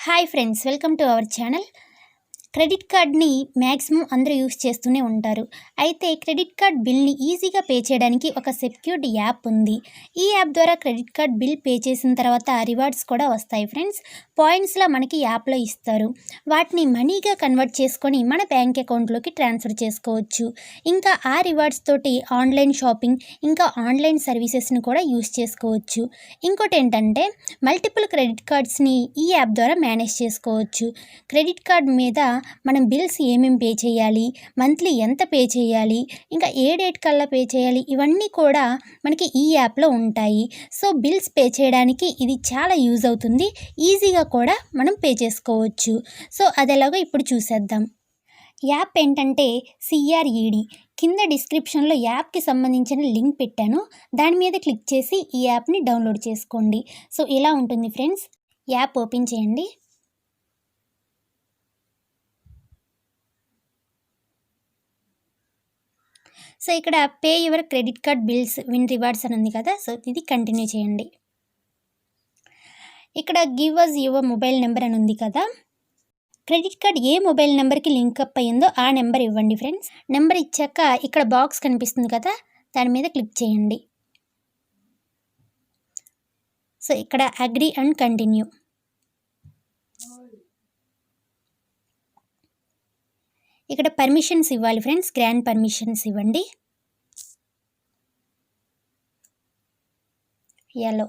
Hi friends, welcome to our channel. Credit కార్డ్ని maximum అందరూ use చేస్తూనే ఉంటారు. అయితే క్రెడిట్ కార్డ్ బిల్ని ఈజీగా పే చేయడానికి ఒక సెక్యూర్డ్ యాప్ ఉంది. ఈ యాప్ ద్వారా క్రెడిట్ కార్డ్ బిల్ పే చేసిన తర్వాత రివార్డ్స్ కూడా వస్తాయి ఫ్రెండ్స్. పాయింట్స్లా మనకి యాప్లో ఇస్తారు. వాటిని మనీగా కన్వర్ట్ చేసుకొని మన బ్యాంక్ అకౌంట్లోకి ట్రాన్స్ఫర్ చేసుకోవచ్చు. ఇంకా ఆ రివార్డ్స్ తోటి ఆన్లైన్ షాపింగ్, ఇంకా ఆన్లైన్ సర్వీసెస్ని కూడా యూస్ చేసుకోవచ్చు. ఇంకోటి ఏంటంటే మల్టిపుల్ క్రెడిట్ కార్డ్స్ని ఈ యాప్ ద్వారా మేనేజ్ చేసుకోవచ్చు. క్రెడిట్ కార్డ్ మీద మనం బిల్స్ ఏమేమి పే చేయాలి, మంత్లీ ఎంత పే చేయాలి, ఇంకా ఏ డేట్ కల్లా పే చేయాలి, ఇవన్నీ కూడా మనకి ఈ యాప్లో ఉంటాయి. సో బిల్స్ పే చేయడానికి ఇది చాలా యూజ్ అవుతుంది. ఈజీగా కూడా మనం పే చేసుకోవచ్చు. సో అది ఎలాగో ఇప్పుడు చూసేద్దాం. యాప్ ఏంటంటే CRED. కింద డిస్క్రిప్షన్లో యాప్కి సంబంధించిన లింక్ పెట్టాను. దాని మీద క్లిక్ చేసి ఈ యాప్ని డౌన్లోడ్ చేసుకోండి. సో ఇలా ఉంటుంది ఫ్రెండ్స్. యాప్ ఓపెన్ చేయండి. సో ఇక్కడ pay your credit card bills win rewards అని ఉంది కదా. సో ఇది కంటిన్యూ చేయండి. ఇక్కడ give us your mobile number అని ఉంది కదా. క్రెడిట్ కార్డ్ ఏ మొబైల్ నెంబర్కి లింక్ అప్ అయ్యిందో ఆ నెంబర్ ఇవ్వండి ఫ్రెండ్స్. నెంబర్ ఇచ్చాక ఇక్కడ బాక్స్ కనిపిస్తుంది కదా, దాని మీద క్లిక్ చేయండి. సో ఇక్కడ అగ్రీ అండ్ కంటిన్యూ. ఇక్కడ పర్మిషన్స్ ఇవ్వాలి ఫ్రెండ్స్. గ్రాండ్ పర్మిషన్స్ ఇవ్వండి. ఎలో.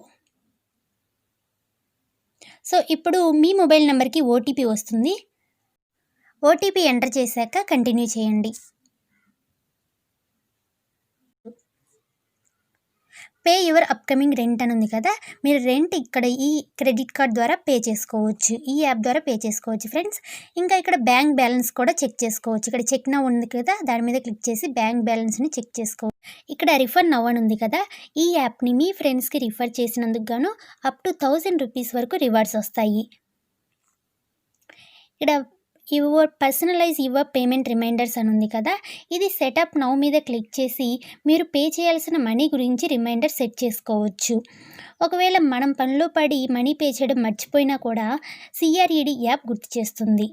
సో ఇప్పుడు మీ మొబైల్ నెంబర్కి ఓటీపీ వస్తుంది. ఓటీపీ ఎంటర్ చేశాక కంటిన్యూ చేయండి. పే యువర్ అప్కమింగ్ రెంట్ అని ఉంది కదా. మీరు రెంట్ ఇక్కడ ఈ క్రెడిట్ కార్డ్ ద్వారా పే చేసుకోవచ్చు. ఈ యాప్ ద్వారా పే చేసుకోవచ్చు ఫ్రెండ్స్. ఇంకా ఇక్కడ బ్యాంక్ బ్యాలెన్స్ కూడా చెక్ చేసుకోవచ్చు. ఇక్కడ చెక్ నౌ ఉంది కదా, దాని మీద క్లిక్ చేసి బ్యాంక్ బ్యాలెన్స్ని చెక్ చేసుకోవచ్చు. ఇక్కడ రిఫర్ నౌ అని ఉంది కదా. ఈ యాప్ని మీ ఫ్రెండ్స్కి రిఫర్ చేసినందుకు గాను అప్ టు 1000 రూపీస్ వరకు రివార్డ్స్ వస్తాయి. ఇక్కడ your personalize your payment reminders అని ఉంది కదా. ఇది సెటప్ నౌ మీద క్లిక్ చేసి మీరు పే చేయాల్సిన మనీ గురించి రిమైండర్ సెట్ చేసుకోవచ్చు. ఒకవేళ మనం పనిలో పడి మనీ పే చేయడం మర్చిపోయినా కూడా CRED యాప్ గుర్తు చేస్తుంది.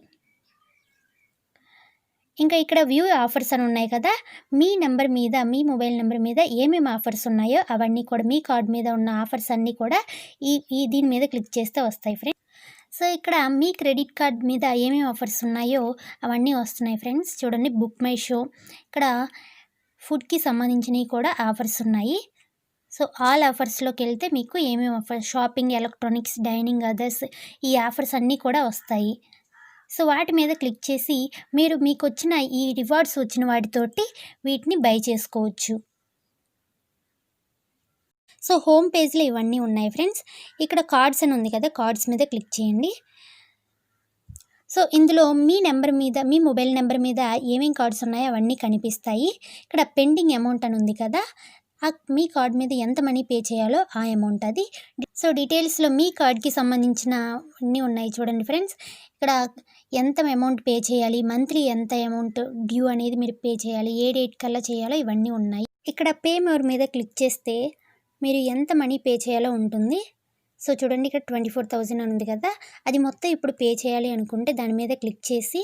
ఇంకా ఇక్కడ వ్యూ ఆఫర్స్ అని ఉన్నాయి కదా. మీ నెంబర్ మీద, మీ మొబైల్ నెంబర్ మీద ఏమేమి ఆఫర్స్ ఉన్నాయో అవన్నీ కూడా, మీ కార్డ్ మీద ఉన్న ఆఫర్స్ అన్నీ కూడా దీని మీద క్లిక్ చేస్తే వస్తాయి ఫ్రెండ్స్. సో ఇక్కడ మీ క్రెడిట్ కార్డ్ మీద ఏమేమి ఆఫర్స్ ఉన్నాయో అవన్నీ వస్తున్నాయి ఫ్రెండ్స్. చూడండి, బుక్ మై షో, ఇక్కడ ఫుడ్కి సంబంధించినవి కూడా ఆఫర్స్ ఉన్నాయి. సో ఆల్ ఆఫర్స్లోకి వెళ్తే మీకు ఏమేమి offers, shopping, electronics, dining, others, ఈ ఆఫర్స్ అన్నీ కూడా వస్తాయి. సో వాటి మీద క్లిక్ చేసి మీకు వచ్చిన ఈ రివార్డ్స్ వచ్చిన వాటితోటి వీటిని బై చేసుకోవచ్చు. సో హోమ్ పేజ్లో ఇవన్నీ ఉన్నాయి ఫ్రెండ్స్. ఇక్కడ కార్డ్స్ అని ఉంది కదా, కార్డ్స్ మీద క్లిక్ చేయండి. సో ఇందులో మీ నెంబర్ మీద, మీ మొబైల్ నెంబర్ మీద ఏమేమి కార్డ్స్ ఉన్నాయో అవన్నీ కనిపిస్తాయి. ఇక్కడ పెండింగ్ అమౌంట్ అని ఉంది కదా, మీ కార్డ్ మీద ఎంత మనీ పే చేయాలో ఆ అమౌంట్ అది. సో డీటెయిల్స్లో మీ కార్డ్కి సంబంధించిన అన్నీ ఉన్నాయి చూడండి ఫ్రెండ్స్. ఇక్కడ ఎంత అమౌంట్ పే చేయాలి, మంత్లీ ఎంత అమౌంట్ డ్యూ అనేది మీరు పే చేయాలి, ఏ డేట్ కల్లా చేయాలో ఇవన్నీ ఉన్నాయి. ఇక్కడ పే మోర్ మీద క్లిక్ చేస్తే మీరు ఎంత మనీ పే చేయాలో ఉంటుంది. సో చూడండి, ఇక్కడ 24,000 అని ఉంది కదా, అది మొత్తం ఇప్పుడు పే చేయాలి అనుకుంటే దాని మీద క్లిక్ చేసి,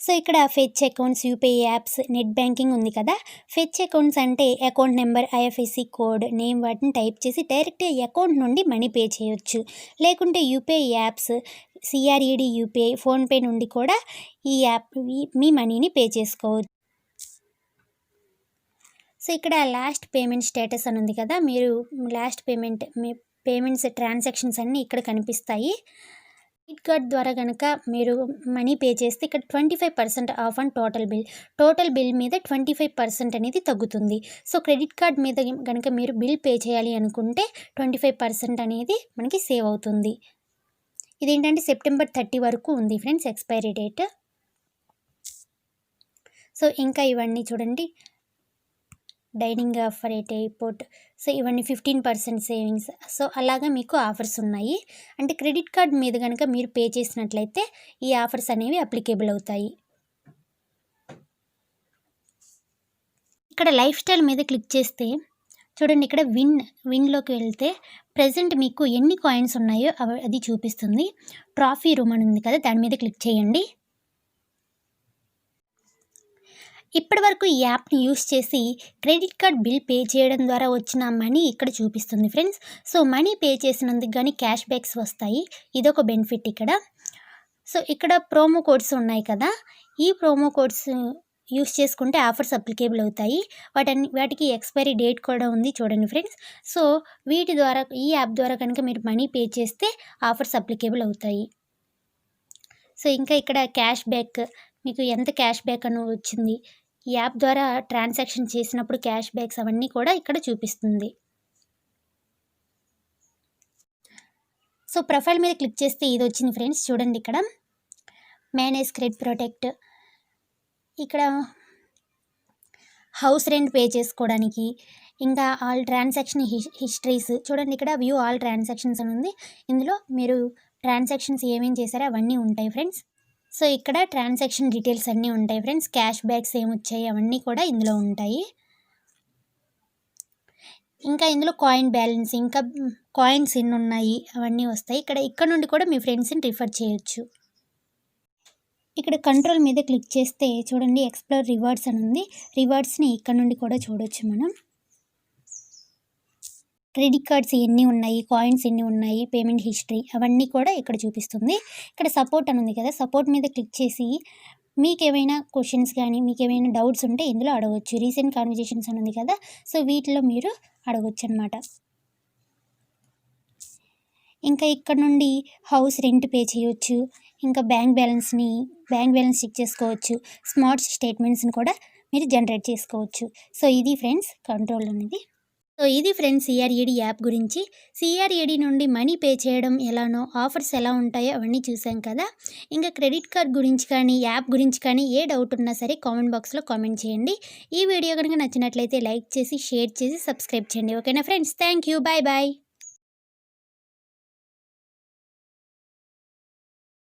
సో ఇక్కడ fetch accounts, UPI apps, net banking ఉంది కదా. ఫెచ్ అకౌంట్స్ అంటే account number, IFSC code, name వాటిని టైప్ చేసి డైరెక్ట్గా అకౌంట్ నుండి మనీ పే చేయొచ్చు. లేకుంటే UPI apps, CRED UPI, PhonePe నుండి కూడా ఈ యాప్ మీ మనీని పే చేసుకోవచ్చు. సో ఇక్కడ లాస్ట్ పేమెంట్ స్టేటస్ అని ఉంది కదా, మీరు లాస్ట్ మీ పేమెంట్స్ ట్రాన్సాక్షన్స్ అన్నీ ఇక్కడ కనిపిస్తాయి. క్రెడిట్ కార్డ్ ద్వారా కనుక మీరు మనీ పే చేస్తే ఇక్కడ 25% ఆఫ్ ఆన్ టోటల్ బిల్ మీద 25% అనేది తగ్గుతుంది. సో క్రెడిట్ కార్డ్ మీద కనుక మీరు బిల్ పే చేయాలి అనుకుంటే 25% అనేది మనకి సేవ్ అవుతుంది. ఇదేంటంటే సెప్టెంబర్ 30 వరకు ఉంది ఫ్రెండ్స్ ఎక్స్పైరీ డేట్. సో ఇంకా ఇవన్నీ చూడండి, dining offer at airport, so ఇవన్నీ 15% సేవింగ్స్. సో అలాగా మీకు ఆఫర్స్ ఉన్నాయి. అంటే క్రెడిట్ కార్డ్ మీద కనుక మీరు పే చేసినట్లయితే ఈ ఆఫర్స్ అనేవి అప్లికేబుల్ అవుతాయి. ఇక్కడ లైఫ్ స్టైల్ మీద క్లిక్ చేస్తే చూడండి, ఇక్కడ విన్లోకి వెళ్తే ప్రెజెంట్ మీకు ఎన్ని కాయిన్స్ ఉన్నాయో అది చూపిస్తుంది. ట్రాఫీ రూమ్ అని ఉంది కదా, దాని మీద క్లిక్ చేయండి. ఇప్పటి వరకు ఈ యాప్ని యూస్ చేసి క్రెడిట్ కార్డ్ బిల్ పే చేయడం ద్వారా వచ్చిన మనీ ఇక్కడ చూపిస్తుంది ఫ్రెండ్స్. సో మనీ పే చేసినందుకు కానీ క్యాష్ బ్యాక్స్ వస్తాయి, ఇదొక బెనిఫిట్ ఇక్కడ. సో ఇక్కడ ప్రోమో కోడ్స్ ఉన్నాయి కదా, ఈ ప్రోమో కోడ్స్ యూస్ చేసుకుంటే ఆఫర్స్ అప్లికేబుల్ అవుతాయి. వాటికి ఎక్స్పైరీ డేట్ కూడా ఉంది చూడండి ఫ్రెండ్స్. సో వీటి ద్వారా, ఈ యాప్ ద్వారా కనుక మీరు మనీ పే చేస్తే ఆఫర్స్ అప్లికేబుల్ అవుతాయి. సో ఇంకా ఇక్కడ క్యాష్ బ్యాక్, మీకు ఎంత క్యాష్ బ్యాక్ అని వచ్చింది, ఈ యాప్ ద్వారా ట్రాన్సాక్షన్ చేసినప్పుడు క్యాష్ బ్యాక్స్ అవన్నీ కూడా ఇక్కడ చూపిస్తుంది. సో ప్రొఫైల్ మీద క్లిక్ చేస్తే ఇది వచ్చింది ఫ్రెండ్స్, చూడండి ఇక్కడ మేనేజ్ క్రెడిట్ ప్రొటెక్ట్, ఇక్కడ హౌస్ రెంట్ పే చేసుకోవడానికి, ఇంకా ఆల్ ట్రాన్సాక్షన్ హిస్టరీస్ చూడండి, ఇక్కడ వ్యూ ఆల్ ట్రాన్సాక్షన్స్ అని ఉంది. ఇందులో మీరు ట్రాన్సాక్షన్స్ ఏమేమి చేశారో అవన్నీ ఉంటాయి ఫ్రెండ్స్. సో ఇక్కడ ట్రాన్సాక్షన్ డీటెయిల్స్ అన్నీ ఉంటాయి ఫ్రెండ్స్, క్యాష్ బ్యాక్స్ ఏమొచ్చాయి అవన్నీ కూడా ఇందులో ఉంటాయి. ఇంకా ఇందులో కాయిన్ బ్యాలెన్స్, ఇంకా కాయిన్స్ ఎన్ని ఉన్నాయి అవన్నీ వస్తాయి. ఇక్కడ నుండి కూడా మీ ఫ్రెండ్స్ని రిఫర్ చేయొచ్చు. ఇక్కడ కంట్రోల్ మీద క్లిక్ చేస్తే చూడండి ఎక్స్ప్లోర్ రివార్డ్స్ అని ఉంది. రివార్డ్స్ని ఇక్కడ నుండి కూడా చూడొచ్చు మనం. క్రెడిట్ కార్డ్స్ ఎన్ని ఉన్నాయి, కాయిన్స్ ఎన్ని ఉన్నాయి, పేమెంట్ హిస్టరీ అవన్నీ కూడా ఇక్కడ చూపిస్తుంది. ఇక్కడ సపోర్ట్ అని ఉంది కదా, సపోర్ట్ మీద క్లిక్ చేసి మీకు ఏమైనా క్వశ్చన్స్ కానీ మీకు ఏమైనా డౌట్స్ ఉంటే ఇందులో అడగవచ్చు. రీసెంట్ కాన్వర్జేషన్స్ అని ఉంది కదా, సో వీటిలో మీరు అడగవచ్చు అనమాట. ఇంకా ఇక్కడ నుండి హౌస్ రెంట్ పే చేయవచ్చు, ఇంకా బ్యాంక్ బ్యాలెన్స్ చెక్ చేసుకోవచ్చు, స్మార్ట్ స్టేట్మెంట్స్ని కూడా మీరు జనరేట్ చేసుకోవచ్చు. సో ఇది ఫ్రెండ్స్ కంట్రోల్ అనేది. సో ఇది ఫ్రెండ్స్ CRED యాప్ గురించి. CRED నుండి మనీ పే చేయడం ఎలానో, ఆఫర్స్ ఎలా ఉంటాయో అవన్నీ చూసాం కదా. ఇంకా క్రెడిట్ కార్డ్ గురించి కానీ యాప్ గురించి కానీ ఏ డౌట్ ఉన్నా సరే కామెంట్ బాక్స్లో కామెంట్ చేయండి. ఈ వీడియో కనుక నచ్చినట్లయితే లైక్ చేసి, షేర్ చేసి, సబ్స్క్రైబ్ చేయండి. ఓకేనా friends, thank you, bye bye.